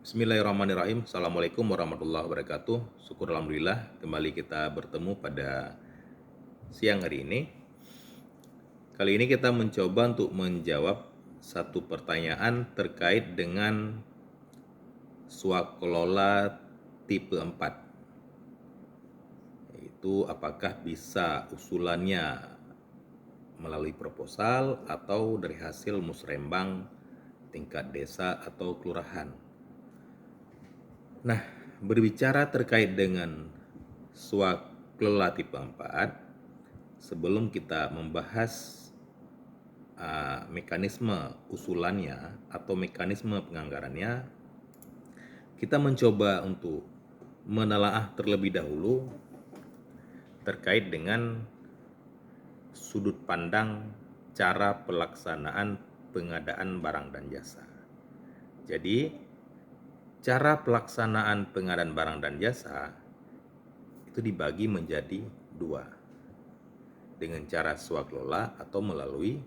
Bismillahirrahmanirrahim. Assalamualaikum warahmatullahi wabarakatuh. Syukur alhamdulillah kembali kita bertemu pada siang hari ini. Kali ini kita mencoba untuk menjawab satu pertanyaan terkait dengan swaklola tipe 4. Yaitu apakah bisa usulannya melalui proposal atau dari hasil musrembang tingkat desa atau kelurahan. Nah, berbicara terkait dengan swaklola tipe 4, sebelum kita membahas mekanisme usulannya atau mekanisme penganggarannya, kita mencoba untuk menelaah terlebih dahulu terkait dengan sudut pandang cara pelaksanaan pengadaan barang dan jasa. Jadi, cara pelaksanaan pengadaan barang dan jasa itu dibagi menjadi dua, dengan cara swaklola atau melalui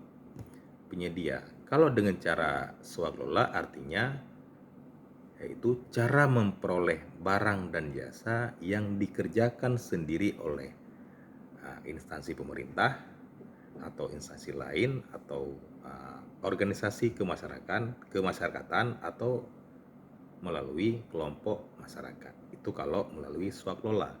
penyedia. Kalau dengan cara swaklola artinya yaitu cara memperoleh barang dan jasa yang dikerjakan sendiri oleh instansi pemerintah atau instansi lain atau organisasi kemasyarakatan atau melalui kelompok masyarakat. Itu kalau melalui swaklola.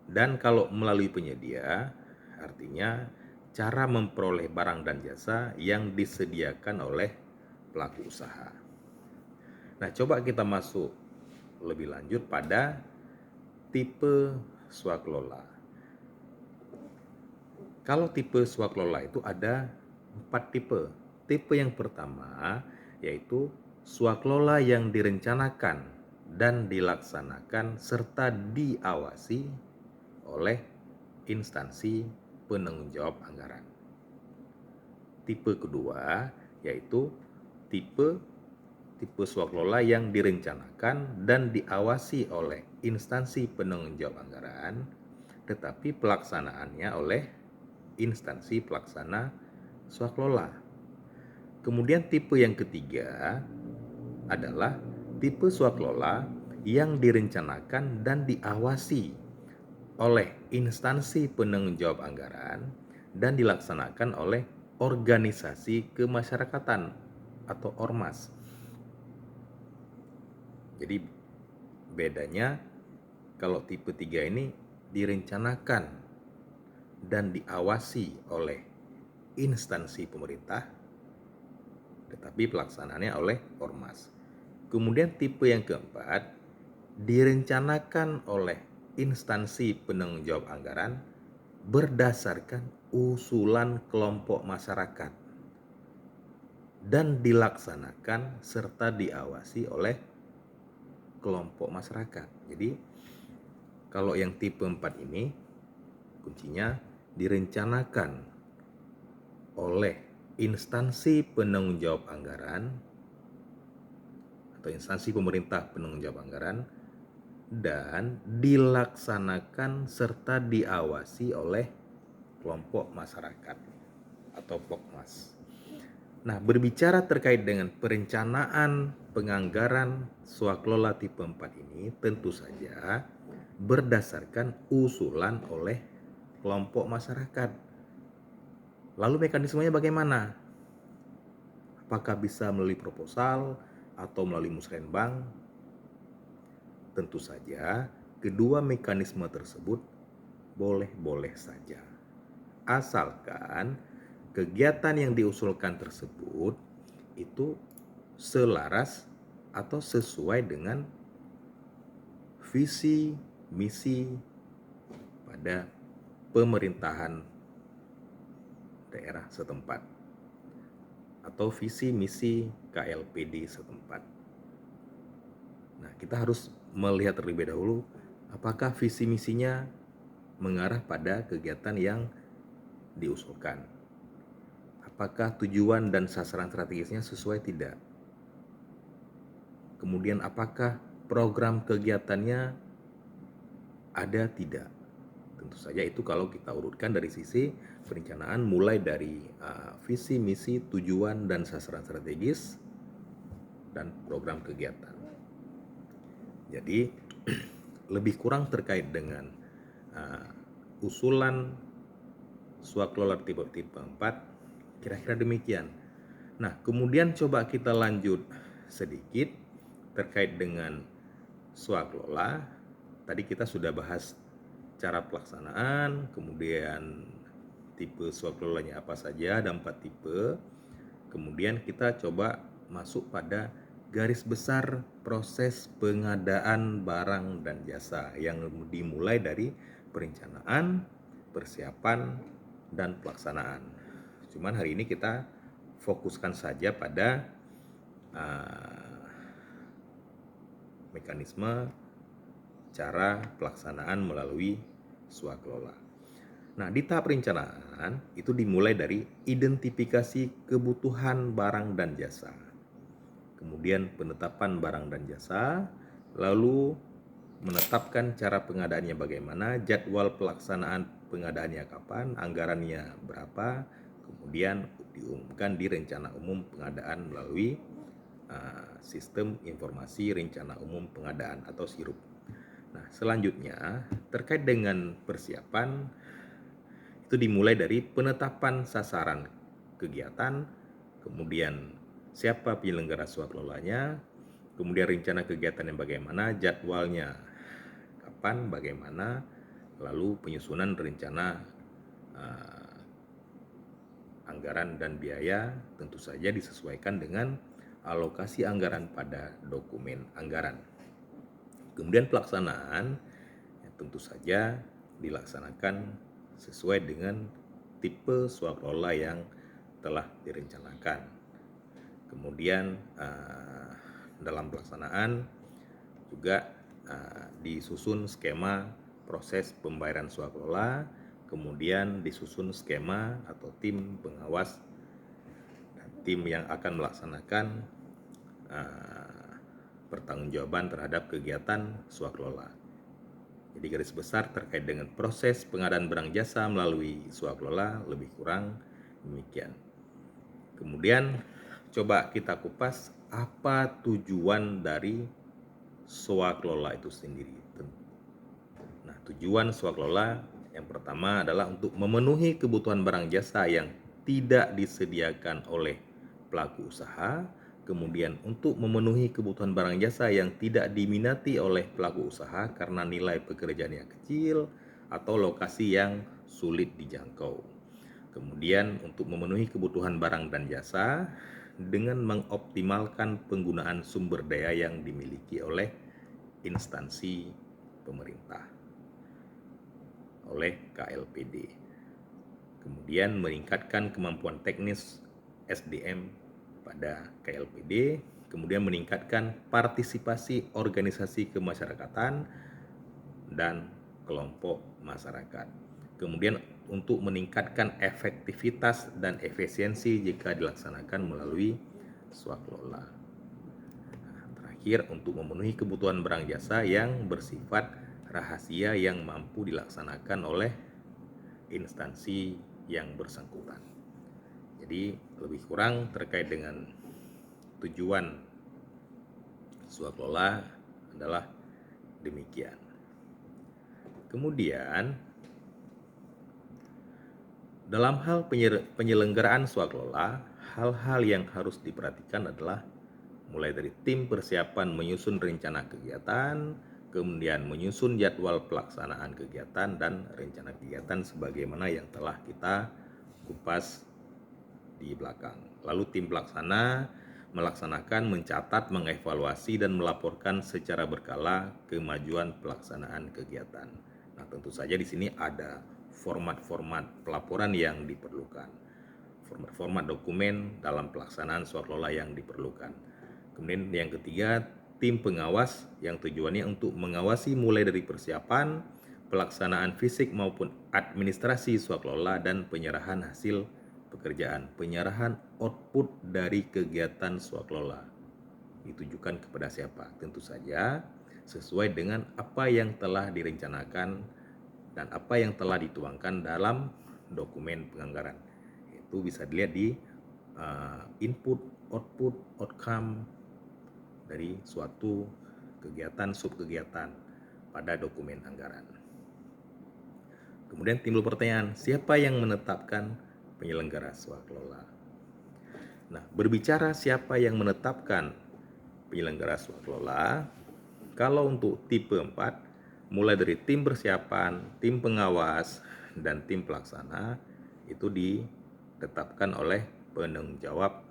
Dan kalau melalui penyedia, artinya cara memperoleh barang dan jasa yang disediakan oleh pelaku usaha. Nah, coba kita masuk lebih lanjut pada tipe swaklola. Kalau tipe swaklola itu ada 4 tipe. Tipe yang pertama yaitu swaklola yang direncanakan dan dilaksanakan serta diawasi oleh instansi penanggung jawab anggaran. Tipe kedua yaitu tipe swaklola yang direncanakan dan diawasi oleh instansi penanggung jawab anggaran, tetapi pelaksanaannya oleh instansi pelaksana swaklola. Kemudian tipe yang ketiga adalah tipe swaklola yang direncanakan dan diawasi oleh instansi penanggung jawab anggaran dan dilaksanakan oleh organisasi kemasyarakatan atau ormas. Jadi bedanya kalau tipe 3 ini direncanakan dan diawasi oleh instansi pemerintah, tetapi pelaksanaannya oleh ormas. Kemudian tipe yang keempat direncanakan oleh instansi penanggung jawab anggaran berdasarkan usulan kelompok masyarakat dan dilaksanakan serta diawasi oleh kelompok masyarakat. Jadi kalau yang tipe 4 ini kuncinya direncanakan oleh instansi penanggung jawab anggaran atau instansi pemerintah penanggung jawab anggaran dan dilaksanakan serta diawasi oleh kelompok masyarakat atau Pokmas. Nah, berbicara terkait dengan perencanaan penganggaran swaklola tipe 4 ini tentu saja berdasarkan usulan oleh kelompok masyarakat. Lalu mekanismenya bagaimana? Apakah bisa melalui proposal atau melalui musrenbang? Tentu saja kedua mekanisme tersebut boleh-boleh saja. Asalkan kegiatan yang diusulkan tersebut itu selaras atau sesuai dengan visi misi pada pemerintahan daerah setempat atau visi misi KLPD setempat. Nah, kita harus melihat terlebih dahulu apakah visi misinya mengarah pada kegiatan yang diusulkan. Apakah tujuan dan sasaran strategisnya sesuai tidak? Kemudian apakah program kegiatannya ada tidak? Tentu saja itu kalau kita urutkan dari sisi perencanaan mulai dari visi, misi, tujuan, dan sasaran strategis, dan program kegiatan. Jadi lebih kurang terkait dengan usulan swaklola tipe 4 kira-kira demikian. Nah, kemudian coba kita lanjut sedikit terkait dengan swaklola. Tadi kita sudah bahas cara pelaksanaan, kemudian tipe swaklolanya apa saja, ada 4 tipe. Kemudian kita coba masuk pada garis besar proses pengadaan barang dan jasa yang dimulai dari perencanaan, persiapan, dan pelaksanaan. Cuman hari ini kita fokuskan saja pada mekanisme cara pelaksanaan melalui swaklola. Nah, di tahap perencanaan itu dimulai dari identifikasi kebutuhan barang dan jasa. Kemudian penetapan barang dan jasa, lalu menetapkan cara pengadaannya bagaimana, jadwal pelaksanaan pengadaannya kapan, anggarannya berapa, kemudian diumumkan di rencana umum pengadaan melalui sistem informasi rencana umum pengadaan atau SIRUP. Nah, selanjutnya terkait dengan persiapan itu dimulai dari penetapan sasaran kegiatan, kemudian siapa penyelenggara swaklolanya, kemudian rencana kegiatan yang bagaimana, jadwalnya kapan, bagaimana, lalu penyusunan rencana anggaran dan biaya tentu saja disesuaikan dengan alokasi anggaran pada dokumen anggaran. Kemudian pelaksanaan tentu saja dilaksanakan sesuai dengan tipe swaklola yang telah direncanakan. Kemudian dalam pelaksanaan juga disusun skema proses pembayaran swaklola, kemudian disusun skema atau tim pengawas dan tim yang akan melaksanakan pertanggungjawaban terhadap kegiatan swaklola. Jadi garis besar terkait dengan proses pengadaan barang jasa melalui swaklola lebih kurang demikian. Kemudian coba kita kupas apa tujuan dari swaklola itu sendiri. Nah, tujuan swaklola yang pertama adalah untuk memenuhi kebutuhan barang jasa yang tidak disediakan oleh pelaku usaha, kemudian untuk memenuhi kebutuhan barang jasa yang tidak diminati oleh pelaku usaha karena nilai pekerjaannya kecil atau lokasi yang sulit dijangkau. Kemudian untuk memenuhi kebutuhan barang dan jasa dengan mengoptimalkan penggunaan sumber daya yang dimiliki oleh instansi pemerintah, oleh KLPD. Kemudian meningkatkan kemampuan teknis SDM pada KLPD, kemudian meningkatkan partisipasi organisasi kemasyarakatan dan kelompok masyarakat. Kemudian untuk meningkatkan efektivitas dan efisiensi jika dilaksanakan melalui swaklola. Nah, terakhir untuk memenuhi kebutuhan barang jasa yang bersifat rahasia yang mampu dilaksanakan oleh instansi yang bersangkutan. Jadi lebih kurang terkait dengan tujuan swaklola adalah demikian. Kemudian dalam hal penyelenggaraan swaklola, hal-hal yang harus diperhatikan adalah mulai dari tim persiapan menyusun rencana kegiatan, kemudian menyusun jadwal pelaksanaan kegiatan dan rencana kegiatan sebagaimana yang telah kita kupas di belakang. Lalu tim pelaksana melaksanakan, mencatat, mengevaluasi, dan melaporkan secara berkala kemajuan pelaksanaan kegiatan. Nah, tentu saja di sini ada format-format pelaporan yang diperlukan, format-format dokumen dalam pelaksanaan swaklola yang diperlukan. Kemudian yang ketiga, tim pengawas yang tujuannya untuk mengawasi mulai dari persiapan, pelaksanaan fisik maupun administrasi swaklola dan penyerahan hasil pekerjaan, penyerahan output dari kegiatan swaklola. Ditujukan kepada siapa? Tentu saja sesuai dengan apa yang telah direncanakan dan apa yang telah dituangkan dalam dokumen penganggaran. Itu bisa dilihat di input, output, outcome, dari suatu kegiatan subkegiatan pada dokumen anggaran. Kemudian timbul pertanyaan, siapa yang menetapkan penyelenggara swakelola? Nah, berbicara siapa yang menetapkan penyelenggara swakelola, kalau untuk tipe 4, mulai dari tim persiapan, tim pengawas, dan tim pelaksana, itu ditetapkan oleh penanggung jawab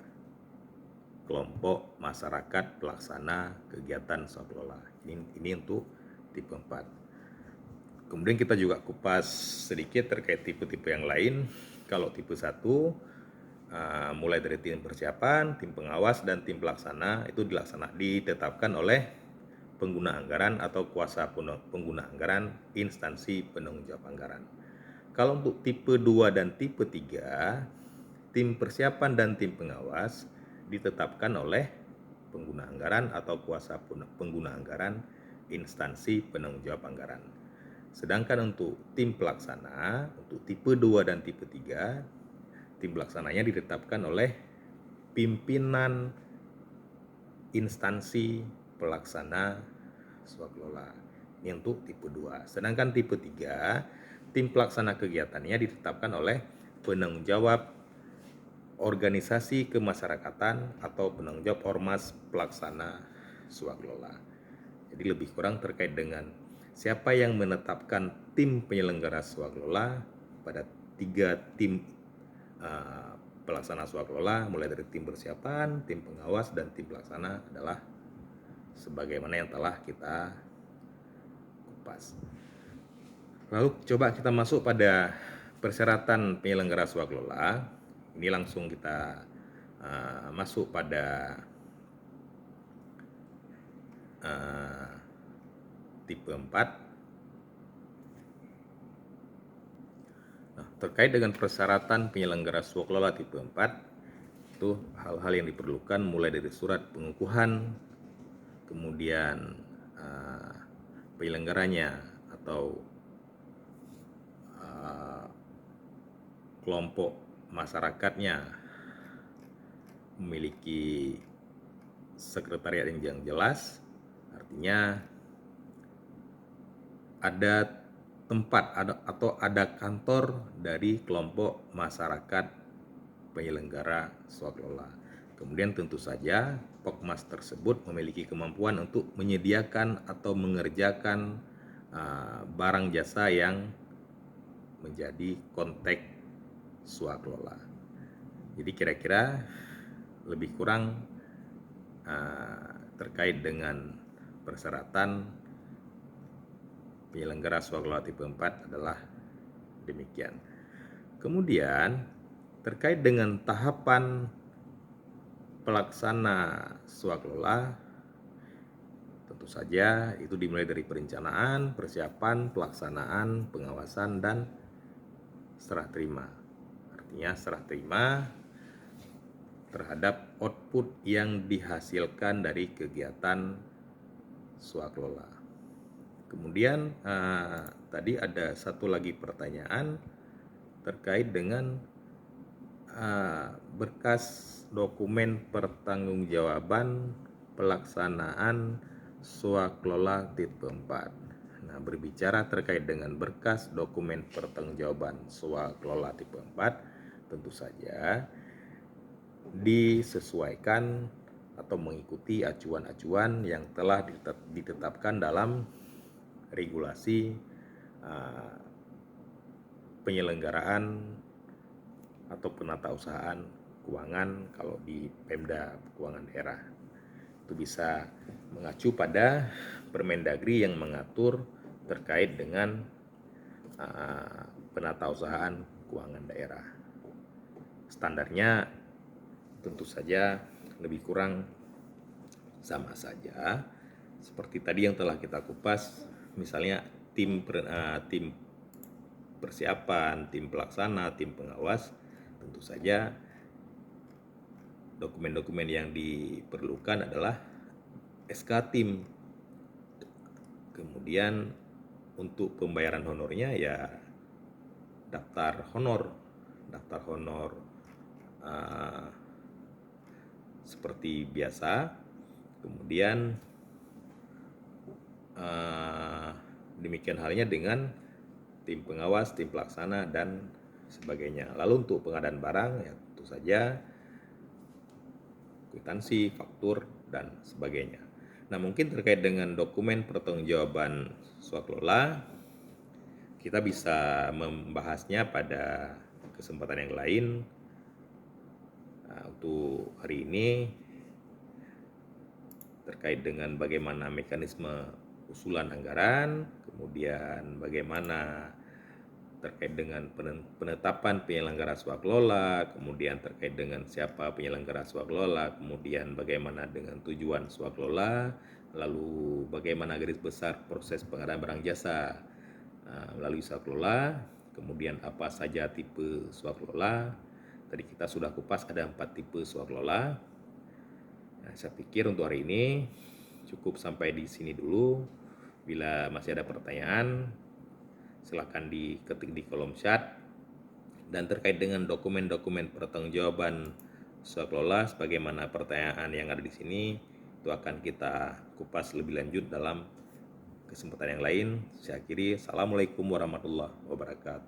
kelompok masyarakat pelaksana kegiatan swakelola. Ini untuk tipe 4. Kemudian kita juga kupas sedikit terkait tipe-tipe yang lain. Kalau tipe 1, mulai dari tim persiapan, tim pengawas, dan tim pelaksana itu ditetapkan oleh pengguna anggaran atau kuasa pengguna anggaran instansi penanggung jawab anggaran. Kalau untuk tipe 2 dan tipe 3, tim persiapan dan tim pengawas ditetapkan oleh pengguna anggaran atau kuasa pengguna anggaran instansi penanggung jawab anggaran. Sedangkan untuk tim pelaksana, untuk tipe 2 dan tipe 3, tim pelaksananya ditetapkan oleh pimpinan instansi pelaksana swakelola. Ini untuk tipe 2. Sedangkan tipe 3, tim pelaksana kegiatannya ditetapkan oleh penanggung jawab organisasi kemasyarakatan atau penanggung jawab ormas pelaksana swakelola. Jadi lebih kurang terkait dengan siapa yang menetapkan tim penyelenggara swakelola pada 3 tim pelaksana swakelola, mulai dari tim persiapan, tim pengawas, dan tim pelaksana adalah sebagaimana yang telah kita kupas. Lalu coba kita masuk pada persyaratan penyelenggara swakelola. Ini langsung kita masuk pada tipe 4. Nah, terkait dengan persyaratan penyelenggara swakelola tipe 4, itu hal-hal yang diperlukan mulai dari surat pengukuhan, kemudian penyelenggaranya atau kelompok masyarakatnya memiliki sekretariat yang jelas, artinya ada tempat atau ada kantor dari kelompok masyarakat penyelenggara swakelola. Kemudian tentu saja Pokmas tersebut memiliki kemampuan untuk menyediakan atau mengerjakan barang jasa yang menjadi kontek swakelola. Jadi kira-kira lebih kurang terkait dengan persyaratan penyelenggara swakelola tipe 4 adalah demikian. Kemudian terkait dengan tahapan pelaksana swakelola, tentu saja itu dimulai dari perencanaan, persiapan, pelaksanaan, pengawasan, dan serah terima. Artinya serah terima terhadap output yang dihasilkan dari kegiatan swakelola. Kemudian tadi ada satu lagi pertanyaan terkait dengan berkas dokumen pertanggungjawaban pelaksanaan swakelola tipe 4. Nah, berbicara terkait dengan berkas dokumen pertanggungjawaban swakelola tipe 4, tentu saja disesuaikan atau mengikuti acuan-acuan yang telah ditetapkan dalam regulasi penyelenggaraan atau penatausahaan keuangan kalau di Pemda Keuangan Daerah. Itu bisa mengacu pada Permendagri yang mengatur terkait dengan penatausahaan keuangan daerah. Standarnya tentu saja lebih kurang sama saja seperti tadi yang telah kita kupas, misalnya tim persiapan, tim pelaksana, tim pengawas, tentu saja dokumen-dokumen yang diperlukan adalah SK tim. Kemudian untuk pembayaran honornya ya daftar honor seperti biasa. Kemudian demikian halnya dengan tim pengawas, tim pelaksana, dan sebagainya. Lalu untuk pengadaan barang, ya tentu saja kwitansi, faktur, dan sebagainya. Nah, mungkin terkait dengan dokumen pertanggungjawaban swaklola, kita bisa membahasnya pada kesempatan yang lain. Nah, untuk hari ini terkait dengan bagaimana mekanisme usulan anggaran, kemudian bagaimana terkait dengan penetapan penyelenggara swaklola, kemudian terkait dengan siapa penyelenggara swaklola, kemudian bagaimana dengan tujuan swaklola, lalu bagaimana garis besar proses pengadaan barang jasa melalui swaklola, kemudian apa saja tipe swaklola. Tadi kita sudah kupas ada 4 tipe swaklola. Nah, saya pikir untuk hari ini cukup sampai di sini dulu. Bila masih ada pertanyaan, silakan diketik di kolom chat. Dan terkait dengan dokumen-dokumen pertanggungjawaban swaklola, sebagaimana pertanyaan yang ada di sini, itu akan kita kupas lebih lanjut dalam kesempatan yang lain. Saya akhiri, Assalamualaikum warahmatullahi wabarakatuh.